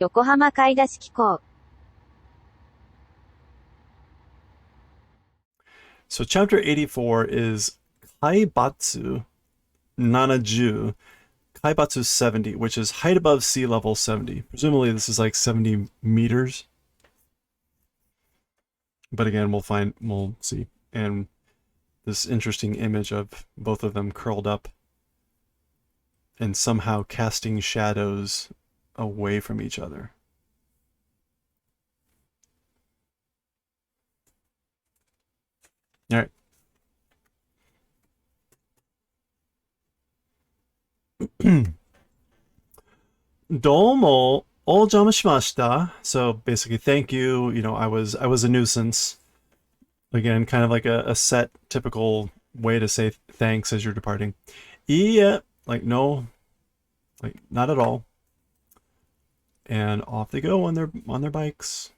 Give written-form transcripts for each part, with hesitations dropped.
横浜買出機構 So chapter 84 is Kaibatsu Nanaju, Kaibatsu 70, which is height above sea level 70. Presumably this is like 70 meters. But again, we'll see. And this interesting image of both of them curled up and somehow casting shadows away from each other. All right. Domo ojamashimashita. So basically, thank you. I was a nuisance. Again, kind of like a set typical way to say thanks as you're departing. Yeah, like no, like not at all. And off they go on their bikes.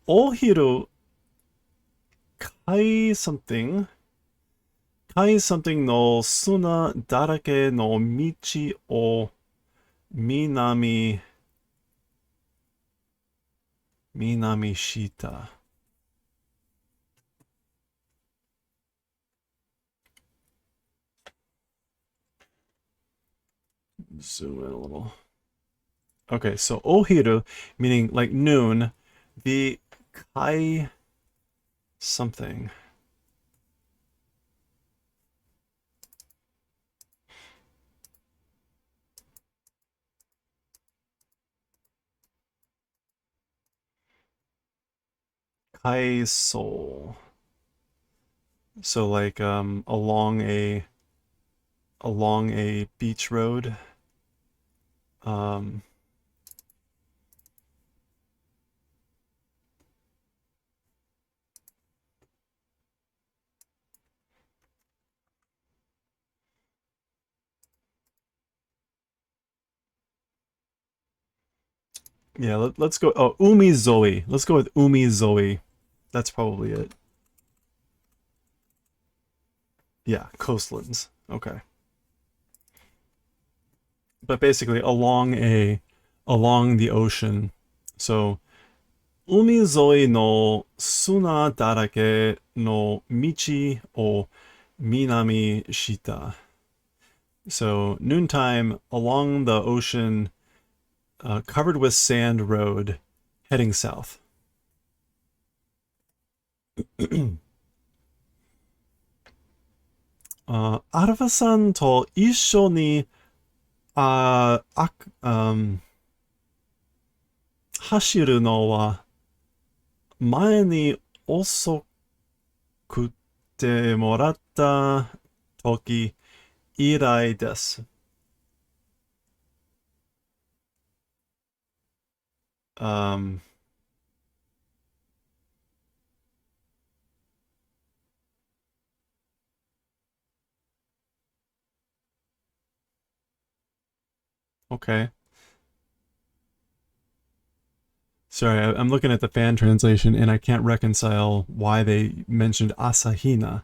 Ohiru kai something. Kai something no suna darake no michi o minami shita. Zoom in a little. Okay, so ohiru meaning like noon. The kai something. Kai soul. So like along a beach road. Um yeah, let's go. Oh, Umi Zoe. Let's go with Umi Zoe. That's probably it. Yeah, coastlands. Okay. But basically along the ocean. So umizoi no suna darake no michi o minami shita. So noontime along the ocean, covered with sand road, heading south. アルファさんと一緒に走るのは前に遅くてもらった時以来です。Um, okay. Sorry, I'm looking at the fan translation and I can't reconcile why they mentioned Asahina.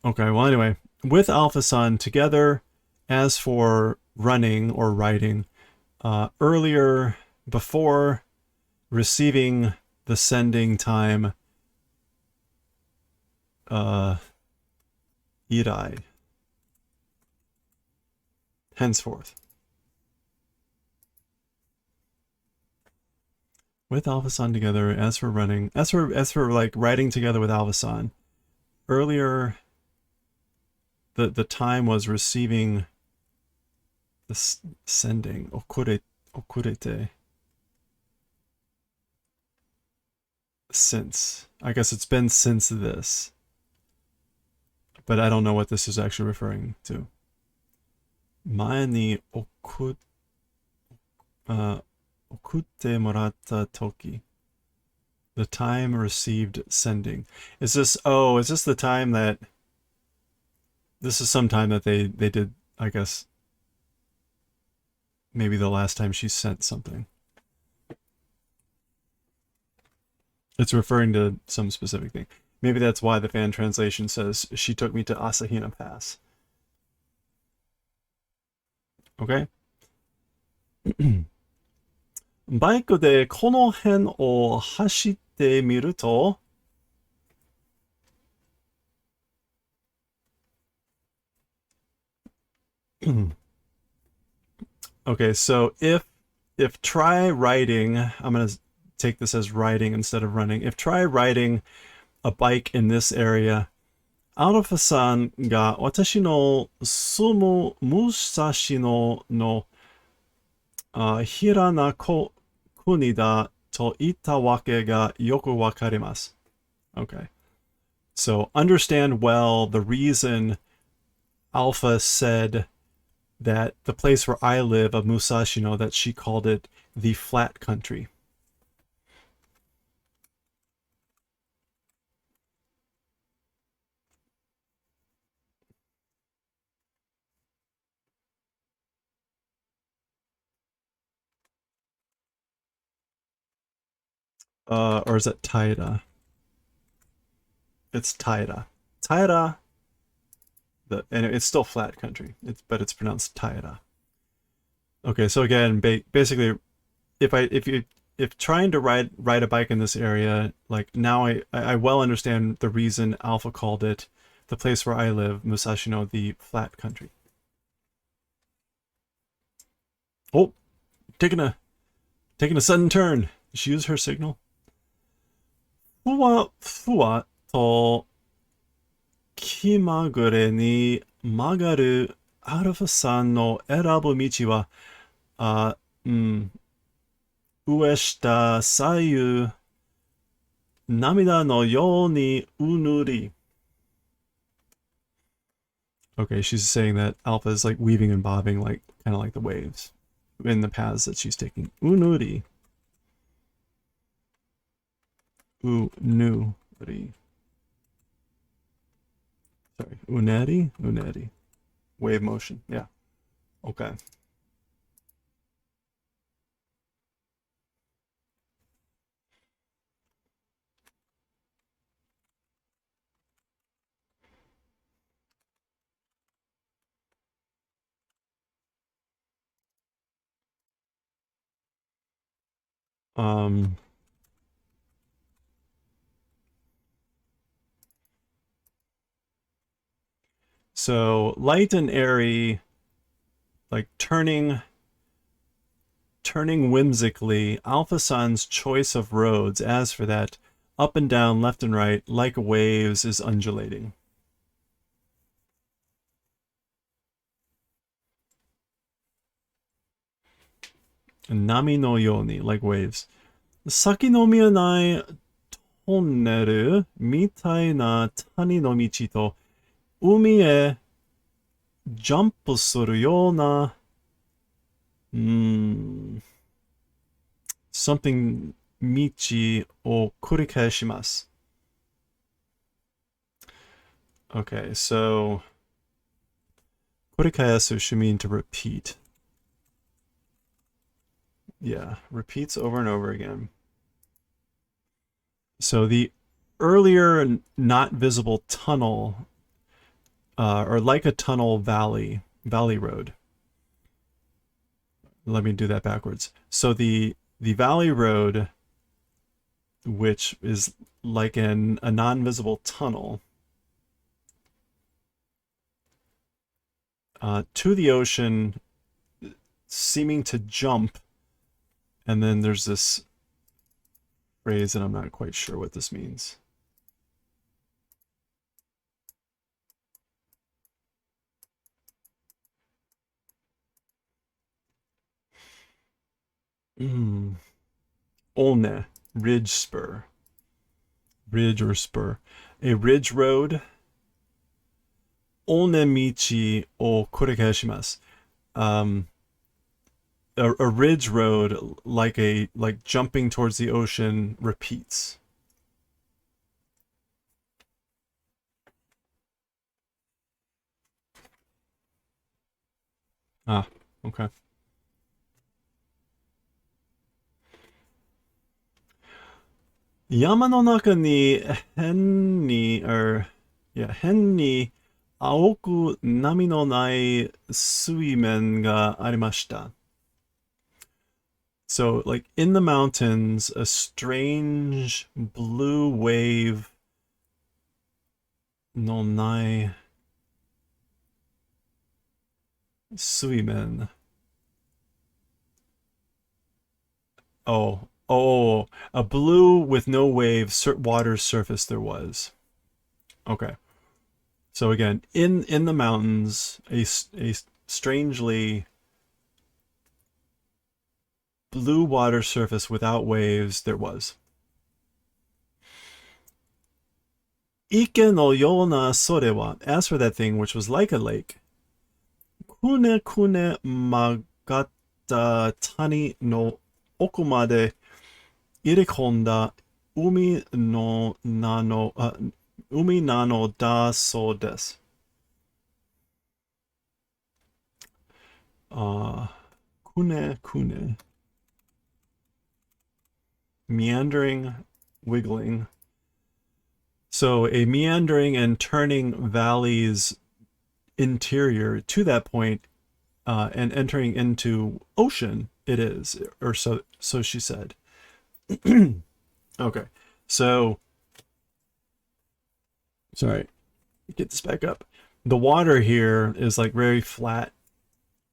Okay, well, anyway, with Alpha Sun together, as for running or writing, earlier, before receiving the sending time, uh, Irai, henceforth. With Alpha Sun together, as for running, as for like writing together with Alpha Sun, earlier the time was receiving the sending okurete since. I guess it's been since this, but I don't know what this is actually referring to. 前に送ってもらった時. The time received sending. Is this the time that, this is some time that they did, I guess, maybe the last time she sent something. It's referring to some specific thing. Maybe that's why the fan translation says she took me to Asahina Pass. Okay? バイクでこの辺を走ってみると、okay, so if try riding, I'm gonna take this as riding instead of running. If try riding a bike in this area, アルファさんが私の住む武蔵野の平名国だと言ったわけがよくわかります。Okay. So understand well the reason Alpha said that the place where I live of Musashino, that she called it the flat country. Or is it Taira? It's Taira. Taira. And it's still flat country. But it's pronounced Taira. Okay, so again, basically, if trying to ride a bike in this area, like now I well understand the reason Alpha called it, the place where I live, Musashino, the flat country. Oh, taking a sudden turn. Did she use her signal? Fuwa to Kimagure ni magaru Alpha-san no erabu michi wa, 上下左右涙のようにうぬり. Okay, she's saying that Alpha is like weaving and bobbing, like kind of like the waves in the paths that she's taking. Unuri. Unuri. Sorry, uneri? Uneri. Wave motion, yeah. Okay. So light and airy, like turning whimsically, Alpha-san's choice of roads, as for that, up and down, left and right, like waves, is undulating. Nami no yoni, like waves. Saki no miyanai tonnel mitai na tani no michi to umi e jump suru you na something michi o kurikae shimasu. Okay, so kurikaesu should mean to repeat. Yeah, repeats over and over again. So the earlier not visible tunnel, or like a tunnel valley road. Let me do that backwards. So the valley road, which is like a non-visible tunnel, to the ocean, seeming to jump, and then there's this phrase, and I'm not quite sure what this means. One, ridge spur. Ridge or spur. A ridge road. One michi o kurikae shimasu. A ridge road, like jumping towards the ocean, repeats. Ah, okay. 山の中に変に青く波のない水面がありました。So, like in the mountains, a strange blue wave no nai suimen. Oh, a blue with no wave water surface there was. Okay. So again, in the mountains, a strangely blue water surface without waves there was. Ike no yona sore wa, as for that thing which was like a lake, kune kune magatta tani no okumade irikonda umi nano da so des. Kune kune. Meandering, wiggling. So a meandering and turning valley's interior to that point, and entering into ocean it is, or so she said. Okay, so sorry, get this back up. The water here is like very flat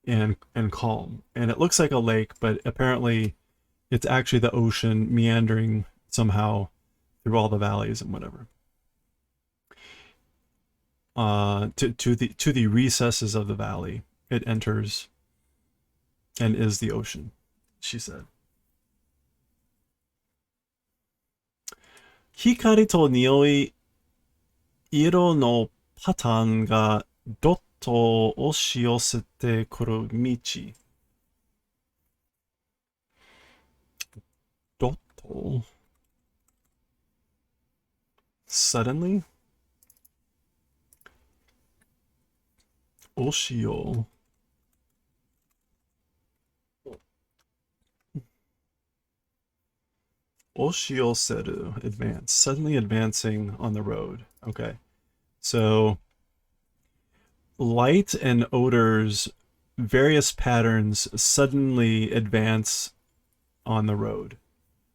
and calm, and it looks like a lake, but apparently it's actually the ocean meandering somehow through all the valleys and whatever. To the recesses of the valley, it enters and is the ocean, she said. Hikari to nioi, iro no patan ga dotto oshiosete kuru michi. Dotto. Suddenly? Oshio. Oshioseru, advance. Suddenly advancing on the road. Okay. So, light and odors, various patterns suddenly advance on the road,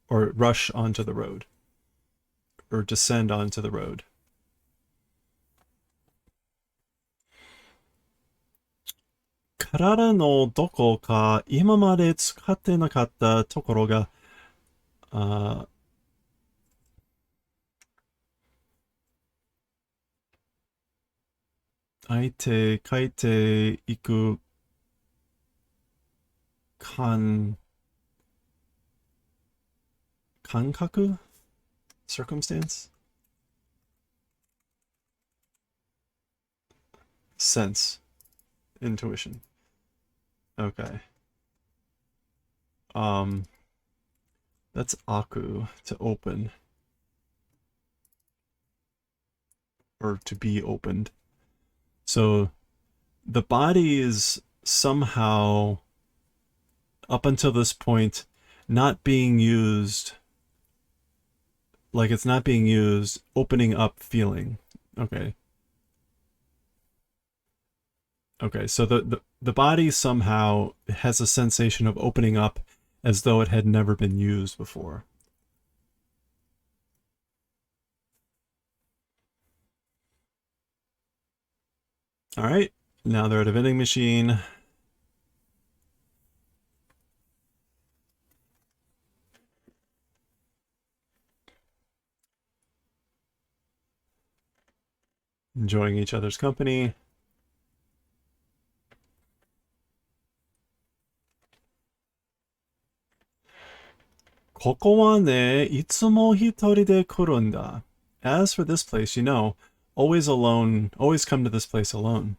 or rush onto the road, or descend onto the road. Karada no doko ka imamade tsukatte nakatta tokoro ga, aite kaite iku kankaku? Circumstance? Sense. Intuition. Okay. That's aku, to open. Or to be opened. So the body is somehow, up until this point, not being used, like it's not being used, opening up feeling. Okay. Okay, so the body somehow has a sensation of opening up as though it had never been used before. All right, now they're at a vending machine. Enjoying each other's company. Koko wa ne itsumo hitori de kurunda. As for this place, you know, always alone, always come to this place alone.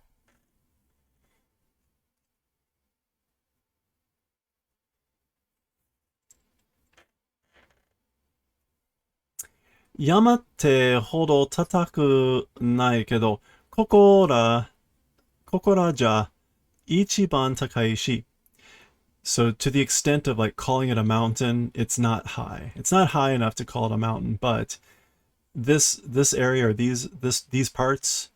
Yamate hodo tataku nai kedo, koko ra ja ichiban takai shi. So to the extent of like calling it a mountain, it's not high. It's not high enough to call it a mountain, but this area or these parts,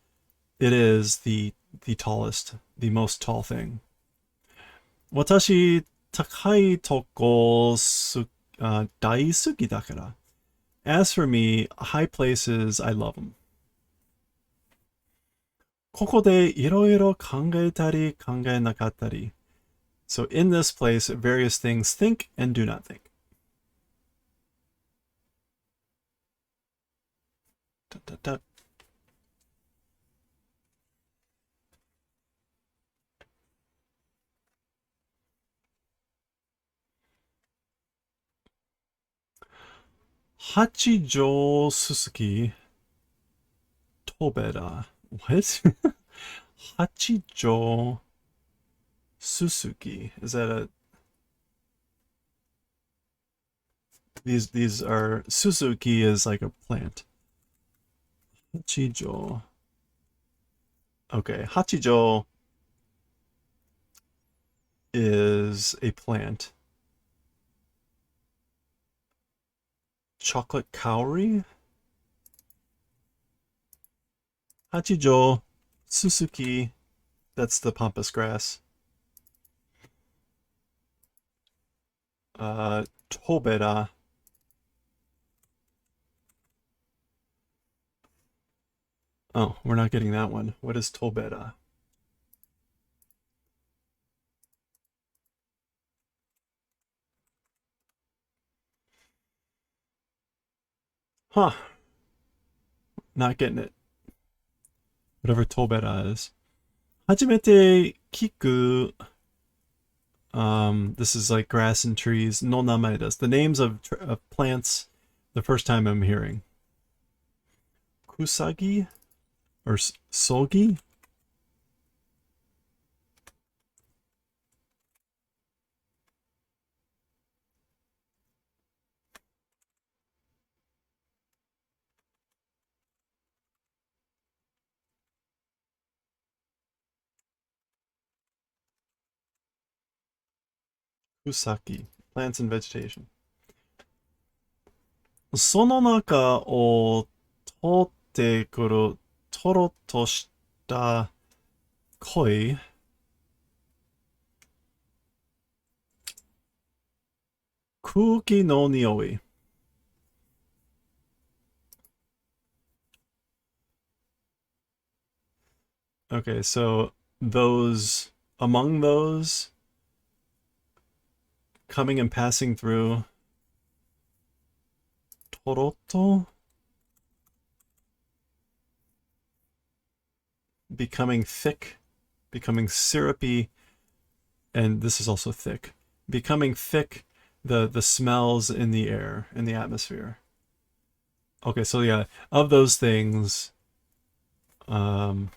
it is the tallest, the most tall thing. 私、高いとこ大好きだから。As for me, high places, I love them. ここでいろいろ考えたり考えなかったり。So in this place, various things think and do not think. だだだ八条すすき、トベラ。What? 八条 Suzuki. Is that a these are Suzuki is like a plant. Hachijo. Okay, Hachijo is a plant. Chocolate cowrie? Hachijo Suzuki. That's the pampas grass. Tobera. Oh, we're not getting that one. What is Tobera? Huh. Not getting it. Whatever Tobera is. Hajimete Kiku. This is like grass and trees. No namae desu. The names of plants. The first time I'm hearing. Kusagi or Sogi. Kusaki. Plants and vegetation. その中を通ってくるとろっとした濃い空気の匂い。Okay, so those, among those, coming and passing through, toroto, becoming thick, becoming syrupy, and this is also thick. Becoming thick, the smells in the air, in the atmosphere. Okay, so yeah, of those things, um,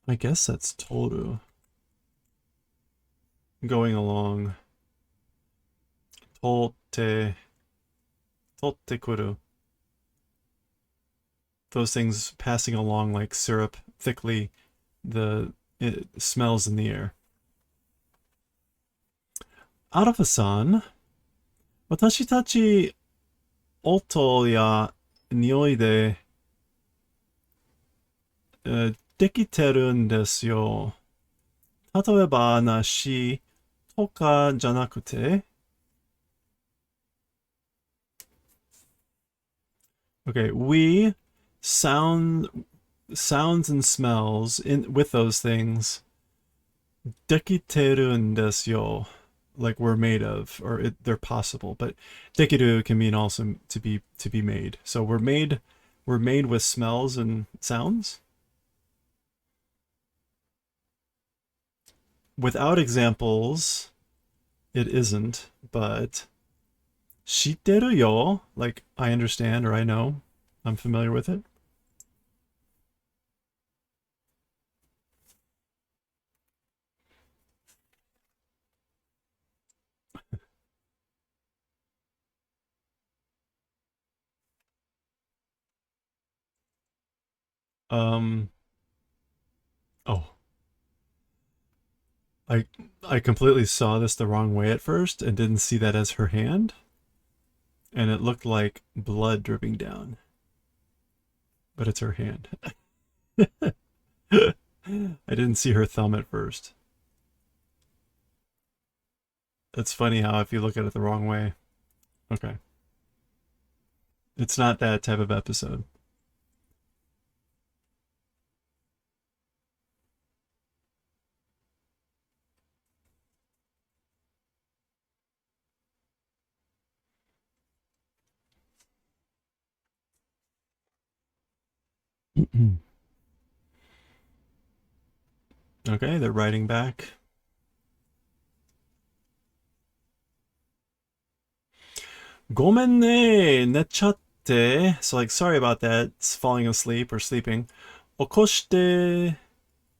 I guess that's toru. Going along. Totte, totte kuru. Those things passing along like syrup, thickly, it smells in the air. Arafa-san, 私たち音や匂いで、できてるんですよ。例えば話とかじゃなくて、okay, we sounds and smells in with those things. できてるんですよ. Like we're made of, or they're possible. But dekiru can mean also to be made. So we're made with smells and sounds. Without examples, it isn't. But shiteru yo, like I understand or I know, I'm familiar with it. Um. Oh, I I completely saw this the wrong way at first and didn't see that as her hand, and it looked like blood dripping down, but it's her hand. I didn't see her thumb at first. It's funny how if you look at it the wrong way. Okay. It's not that type of episode. Okay, they're writing back. Gomenne, nechatte. So like, sorry about that. It's falling asleep or sleeping. Okoshite,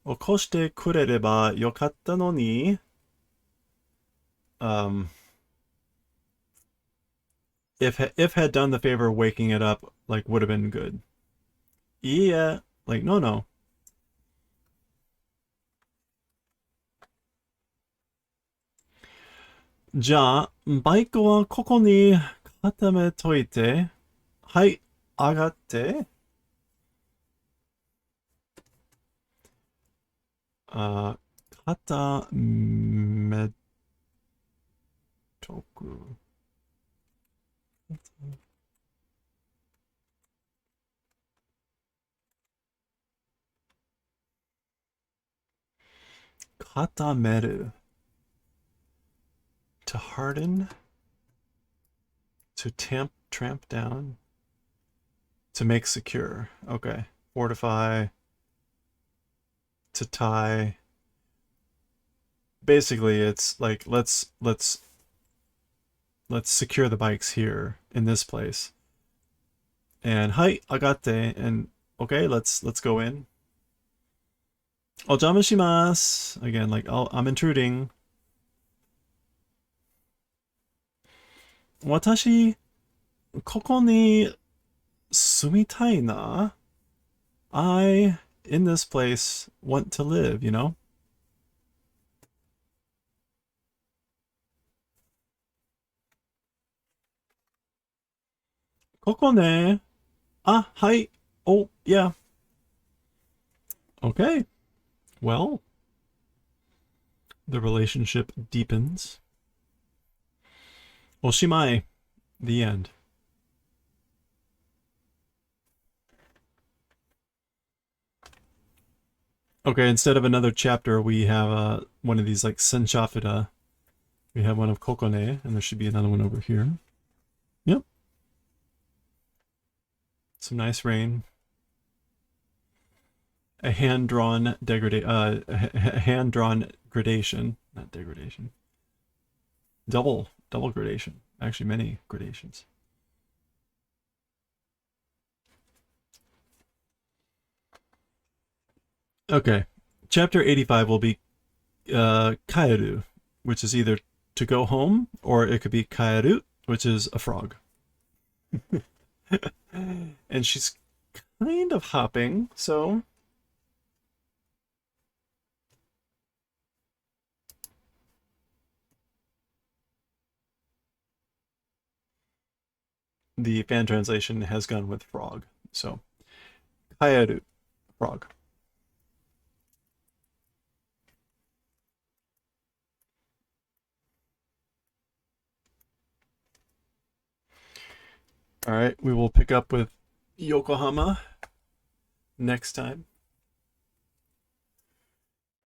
okoshite kurereba yokatta no ni. Um, if had done the favor of waking it up, like would have been good. Yeah, like no no. じゃあ、バイクはここに固めといて。はい、上がって。あ、固めとく。固める。To harden. To tramp down. To make secure. Okay. Fortify. To tie. Basically, it's like let's secure the bikes here in this place. And hi, agate, and okay, let's go in. Ojama shimasu. Again, like I'm intruding. Watashi, koko ni sumitai na. I, in this place, want to live, you know? Koko ne. Ah, hi. Oh, yeah. Okay. Well, the relationship deepens. Oshimai. The end. Okay, instead of another chapter, we have one of these like senshafida. We have one of kokone, and there should be another one over here. Yep. Some nice rain. A hand-drawn hand-drawn gradation, not degradation. Double gradation. Actually, many gradations. Okay, chapter 85 will be kaeru, which is either to go home, or it could be kaeru, which is a frog. And she's kind of hopping, so the fan translation has gone with frog. So kaeru, frog. All right, we will pick up with Yokohama next time.